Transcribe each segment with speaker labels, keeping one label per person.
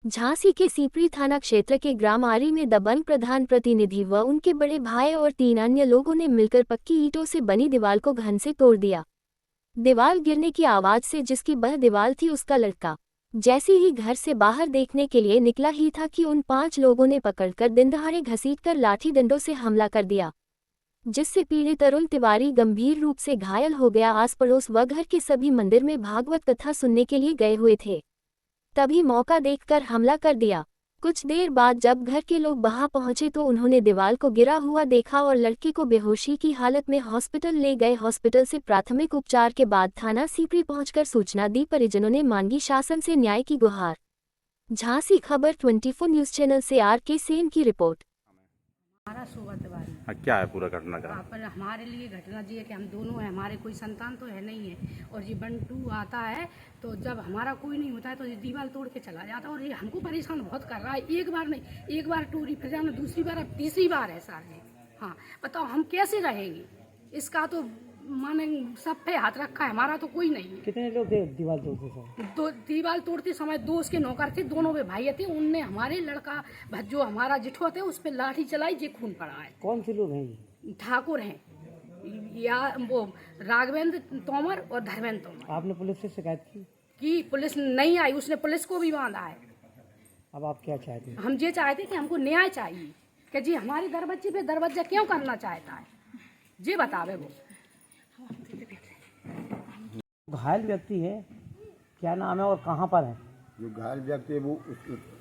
Speaker 1: झांसी के सीपरी थाना क्षेत्र के ग्राम आरी में दबंग प्रधान प्रतिनिधि व उनके बड़े भाई और 3 अन्य लोगों ने मिलकर पक्की ईंटों से बनी दीवार को घन से तोड़ दिया। दीवार गिरने की आवाज से जिसकी वह दीवार थी उसका लड़का जैसे ही घर से बाहर देखने के लिए निकला ही था कि उन 5 लोगों ने पकड़कर दिनदहाड़े घसीटकर लाठी डंडों से हमला कर दिया, जिससे पीड़ित अरुण तिवारी गंभीर रूप से घायल हो गया। आस पड़ोस व घर के सभी मंदिर में भागवत कथा सुनने के लिए गए हुए थे, तभी मौका देखकर हमला कर दिया। कुछ देर बाद जब घर के लोग वहां पहुंचे तो उन्होंने दीवार को गिरा हुआ देखा और लड़के को बेहोशी की हालत में हॉस्पिटल ले गए। हॉस्पिटल से प्राथमिक उपचार के बाद थाना सीपरी पहुंचकर सूचना दी। परिजनों ने मांगी शासन से न्याय की गुहार। झांसी खबर 24 न्यूज चैनल से आर.के. सेन की रिपोर्ट।
Speaker 2: हमारा शोभा तिवारी।
Speaker 3: हाँ, क्या है पूरा घटना का?
Speaker 2: पर हमारे लिए घटना ये है कि हम दोनों हैं, हमारे कोई संतान तो है नहीं है, और ये बंटू आता है तो जब हमारा कोई नहीं होता है तो ये दीवार तोड़ के चला जाता है और ये हमको परेशान बहुत कर रहा है। एक बार नहीं, एक बार टूरी फिर जाना, दूसरी बार, अब तीसरी बार है साल में। हाँ बताओ हम कैसे रहेंगे? इसका तो माने सब पे हाथ रखा है, हमारा तो कोई नहीं है।
Speaker 4: कितने लोग थे दीवार तोड़ते समय?
Speaker 2: दीवार तोड़ते समय 2 उसके नौकर थे, दोनों वे भाई थे। उनने हमारे लड़का जो हमारा जिठो थे उस पर लाठी चलाई, जे खून पड़ा है।
Speaker 4: कौन से लोग हैं ये?
Speaker 2: ठाकुर हैं या वो राघवेंद्र तोमर और धर्मेंद्र तोमर।
Speaker 4: आपने पुलिस से शिकायत की?
Speaker 2: कि पुलिस नहीं आई, उसने पुलिस को भी बांधा है।
Speaker 4: अब आप क्या चाहते हैं?
Speaker 2: हम ये चाहते कि हमको न्याय चाहिए कि जी हमारे दरवाजे पे दरवाजा क्यों करना चाहता है, ये बतावे वो।
Speaker 4: घायल व्यक्ति है, क्या नाम है और कहाँ पर है?
Speaker 5: जो घायल व्यक्ति है वो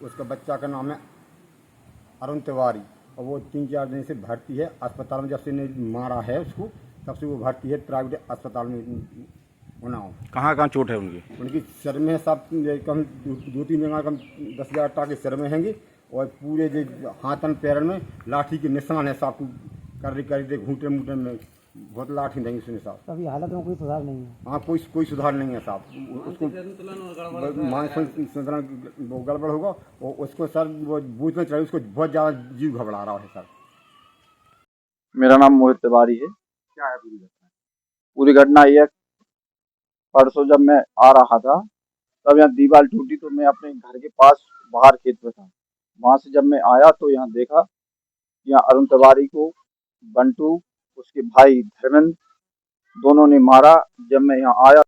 Speaker 5: उसका बच्चा का नाम है अरुण तिवारी, और वो 3-4 दिन से भर्ती है अस्पताल में। जब से ने मारा है उसको तब से वो भर्ती है प्राइवेट अस्पताल में उन्नाव।
Speaker 3: कहाँ चोट है उनकी?
Speaker 5: उनकी सिर में सब कम 2-3 जगह कम 10,000 टाके सिर में हैंगे, और पूरे जो हाथन पैरन में लाठी के निशान है, सब कर घूटे मूटे में बहुत लाठी देंगे उसने साहब।
Speaker 4: तो अभी हालत में कोई सुधार नहीं है?
Speaker 5: हाँ, कोई सुधार नहीं है साहब। उसको मानसिक संतुलन वो गड़बड़ होगा, और उसको सर वो बूझना चाहिए, उसको बहुत ज़्यादा जीव घबरा रहा है सर।
Speaker 6: मेरा नाम मोहित तिवारी है।
Speaker 5: क्या है पूरी घटना?
Speaker 6: पूरी घटना ये है, परसों जब मैं आ रहा था तब यहाँ दीवार टूटी तो मैं अपने घर के पास बाहर खेत में था। वहाँ से जब मैं आया तो यहाँ देखा कि यहाँ अरुण तिवारी को बंटू उसके भाई धर्मेंद्र दोनों ने मारा। जब मैं यहाँ आया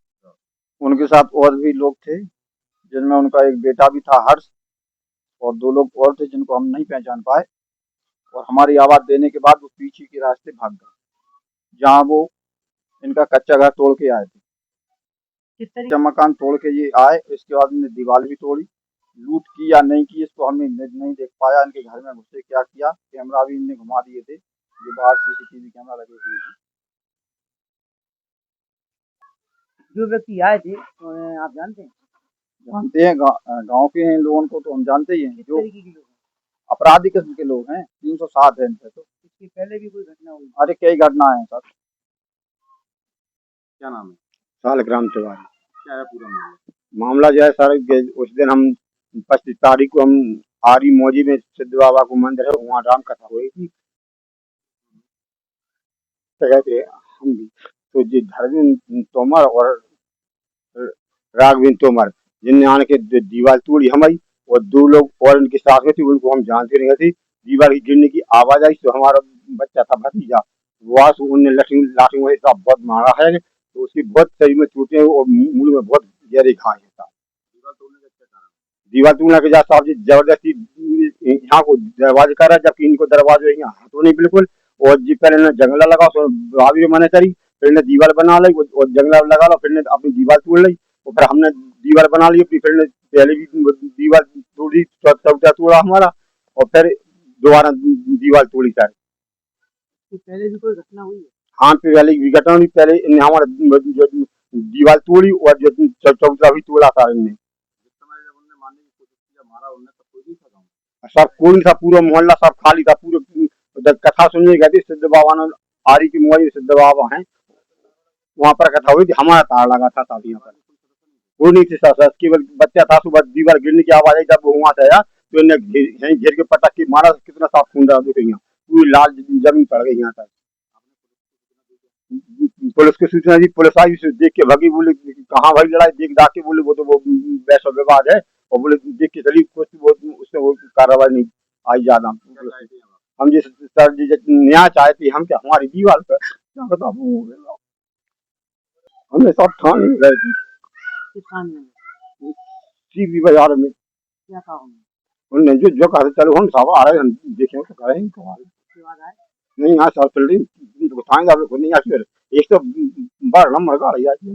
Speaker 6: उनके साथ और भी लोग थे, जिनमें उनका एक बेटा भी था हर्ष, और 2 लोग और थे जिनको हम नहीं पहचान पाए। और हमारी आवाज़ देने के बाद वो पीछे के रास्ते भाग गए, जहाँ वो इनका कच्चा घर तोड़ के आए थे।
Speaker 4: किस तरीके
Speaker 6: मकान तोड़ के ये आए, इसके बाद इन्होंने दीवार भी तोड़ी। लूट की या नहीं की इसको हमने नहीं देख पाया। इनके घर में घुसे क्या किया, कैमरा भी इनने घुमा दिए थे, जो बाहर सीसीटीवी कैमरा लगे हुए हैं।
Speaker 4: जो व्यक्ति आए थे आप जानते हैं?
Speaker 6: जानते हैं, गांव के हैं लोगों को तो हम जानते ही हैं।
Speaker 4: किस
Speaker 6: जो
Speaker 4: तरीके के लोग हैं?
Speaker 6: अपराधी किस्म के लोग हैं, 307 है इन पे तो।
Speaker 4: इसके पहले भी कोई घटना हुई?
Speaker 6: अरे कई घटना है सर।
Speaker 5: क्या नाम है?
Speaker 6: सालग्राम तिवारी।
Speaker 5: क्या है पूरा मामला?
Speaker 6: मामला जो है सर, उस दिन हम 25 तारीख को हम आरी मौजी में सिद्ध बाबा को मंदिर है, वहाँ राम कथा हुई थी। हम भी तो जी धर्मेंद्र तोमर और राघवेंद्र तोमर जिनने आने के दीवार तोड़ी हमारी, और 2 लोग और इनके साथ में थे, उनको हम जानते नहीं थे। दीवार की गिरने की आवाज आई तो हमारा बच्चा था भतीजा, वहां से उनने लाठी वही साहब बहुत मारा है, तो उसकी बहुत शरीर में चोटें और मुंह में बहुत गहरे घाव है साहब। दीवार तोड़ने के बाद साहब जी जबरदस्ती यहाँ को दरवाजे करा, जबकि इनको दरवाजे यहाँ हाथों नहीं बिल्कुल। और जी पहले ने जंगला लगा, भाभी मना करी, फिर ने दीवार बना ली और जंगला लगा लो, फिर ने अपनी दीवार तोड़ ली, और फिर हमने दीवार बना ली अपनी। फिर ने पहले भी दीवार तोड़ी, चौथा तोड़ा हमारा, और फिर दोबारा दीवार तोड़ी सर।
Speaker 4: पहले भी कोई घटना हुई है?
Speaker 6: हाँ, पहले की घटना भी, पहले इन्हें हमारा दीवार तोड़ी और जो चौथा भी तोड़ा था इनने। सब कोई था, पूरा मोहल्ला सब खाली था। पूरे कथा सुनने गए थे, सिद्ध बाबा ने आरी की मोहल्ले सिद्ध बाबा हैं, वहाँ पर कथा हुई थी। हमारा तार लगा था साहब यहाँ पर, कोई नहीं थी सर, केवल बच्चा था। सुबह दीवार गिरने की आवाज आई, जब वो वहाँ से आया तो इन्हें घेर के पटक के मारा। कितना साफ खून रहा देखो, यहाँ पूरी लाल जमीन पड़ गई यहाँ तक। पुलिस को सूचना दी, पुलिस आई, देख के भगी, बोले कहाँ भाई लड़ाई, देख दाके बोले वो तो वो वैसा विवाद है, और बोले देख के चली कुछ वो उसने वो कार्रवाई नहीं आई ज्यादा। हम जिस सर जी न्याय चाहते हम क्या हमारी दीवार पर क्या बताओ हमने सब ठान रहे थे
Speaker 4: किस थाने में?
Speaker 6: सीबी बाजार में।
Speaker 4: क्या कहा उन्होंने?
Speaker 6: उन्होंने जो कहा चलो हम सब आ रहे हैं हम देखें तो करें
Speaker 4: उसके बाद आए?
Speaker 6: नहीं यहाँ सब चल रही थाने नहीं आती एक तो बड़ा नंबर गाड़ी आती है